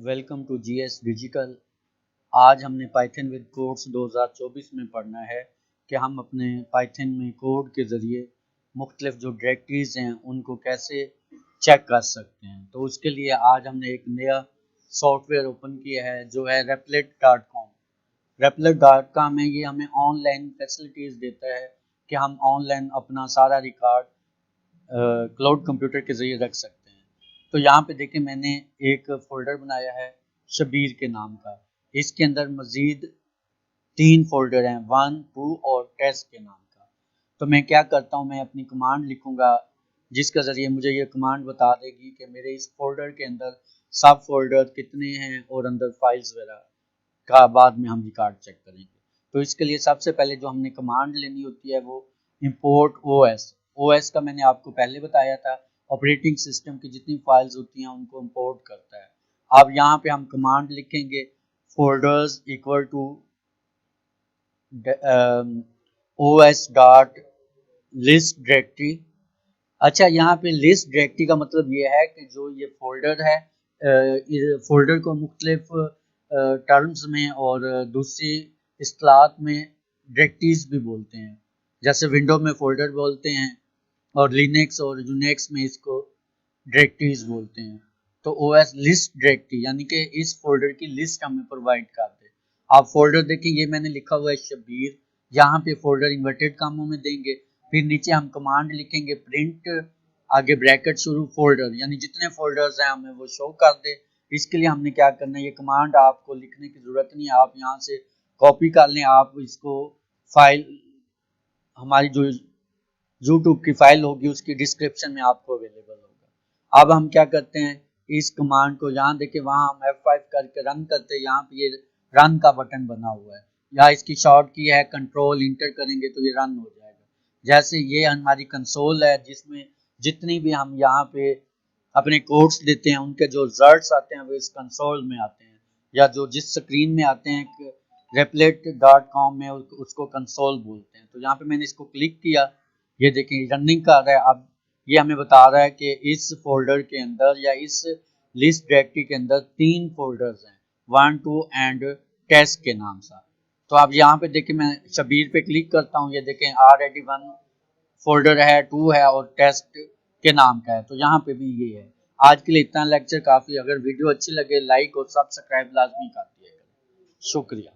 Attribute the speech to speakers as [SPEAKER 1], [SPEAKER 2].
[SPEAKER 1] Welcome to GS digital. आज हमने Python with codes 2024 में पढ़ना है कि हम अपने पाइथन में कोड के ज़रिए मुख्तलिफ जो डायरेक्टरीज़ हैं उनको कैसे चेक कर सकते हैं। तो उसके लिए आज हमने एक नया सॉफ्टवेयर ओपन किया है जो है replit.com। replit.com में ये हमें ऑनलाइन फैसिलिटीज़ देता है कि हम ऑनलाइन अपना सारा रिकॉर्ड क्लाउड कंप्यूटर के ज़रिए रख सकते हैं। तो यहाँ पे देखिए मैंने एक फ़ोल्डर बनाया है शबीर के नाम का। इसके अंदर मज़ीद 3 फ़ोल्डर हैं, 1, 2 और टेस्ट के नाम का। तो मैं क्या करता हूँ, मैं अपनी कमांड लिखूँगा जिसके ज़रिए मुझे ये कमांड बता देगी कि मेरे इस फ़ोल्डर के अंदर सब फ़ोल्डर कितने हैं और अंदर फाइल्स वगैरह का बाद में हम रिकॉर्ड चेक करेंगे। तो इसके लिए सबसे पहले जो हमने कमांड लेनी होती है वो इंपोर्ट ओएस का मैंने आपको पहले बताया था, ऑपरेटिंग सिस्टम की जितनी फाइल्स होती हैं उनको इंपोर्ट करता है। अब यहाँ पे हम कमांड लिखेंगे folders equal to os dot list directory. अच्छा, यहाँ पे लिस्ट डायरेक्टरी का मतलब ये है कि जो ये फोल्डर है, फोल्डर को मुख्तलिफ टर्म्स में और दूसरी इस्तिलाहात में डायरेक्टरीज भी बोलते हैं। जैसे विंडो में फोल्डर बोलते हैं और लिनक्स और यूनिक्स में इसको डायरेक्टरीज बोलते हैं। तो ओएस लिस्ट डायरेक्टरी यानी कि इस फोल्डर की लिस्ट हमें प्रोवाइड कर दे। आप फोल्डर देखें, ये मैंने लिखा हुआ है शबीर, यहाँ पे फोल्डर इन्वर्टेड कामों में देंगे। फिर नीचे हम कमांड लिखेंगे प्रिंट, आगे ब्रैकेट शुरू, फोल्डर यानी जितने फोल्डर्स हैं हमें वो शो कर दे। इसके लिए हमने क्या करना है, ये कमांड आपको लिखने की ज़रूरत नहीं है, आप यहाँ से कॉपी कर लें। आप इसको फाइल, हमारी जो यूट्यूब की फाइल होगी उसकी डिस्क्रिप्शन में आपको अवेलेबल होगा। अब हम क्या करते हैं, इस कमांड को यहाँ देखे, वहाँ हम F5 करके रन करते हैं। यहाँ पे ये रन का बटन बना हुआ है, या इसकी शॉर्ट की है कंट्रोल इंटर करेंगे तो ये रन हो जाएगा। जैसे ये हमारी कंसोल है जिसमें जितनी भी हम यहाँ पे अपने कोड्स देते हैं उनके जो रिजल्ट्स आते हैं वो इस कंसोल में आते हैं, या जो जिस स्क्रीन में आते हैं replit.com में उसको कंसोल बोलते हैं। तो यहाँ पे मैंने इसको क्लिक किया, ये देखें रनिंग कर रहा है। अब ये हमें बता रहा है कि इस फोल्डर के अंदर या इस लिस्ट डायरेक्टरी के अंदर 3 फोल्डर्स हैं, 1, 2 एंड टेस्ट के नाम से। तो अब यहाँ पे देखिए मैं शबीर पे क्लिक करता हूँ, ये देखें ऑलरेडी 1 फोल्डर है, 2 है और टेस्ट के नाम का है। तो यहाँ पे भी ये है। आज के लिए इतना लेक्चर काफ़ी। अगर वीडियो अच्छी लगे लाइक और सब्सक्राइब लाजमी कर दिएगा। शुक्रिया।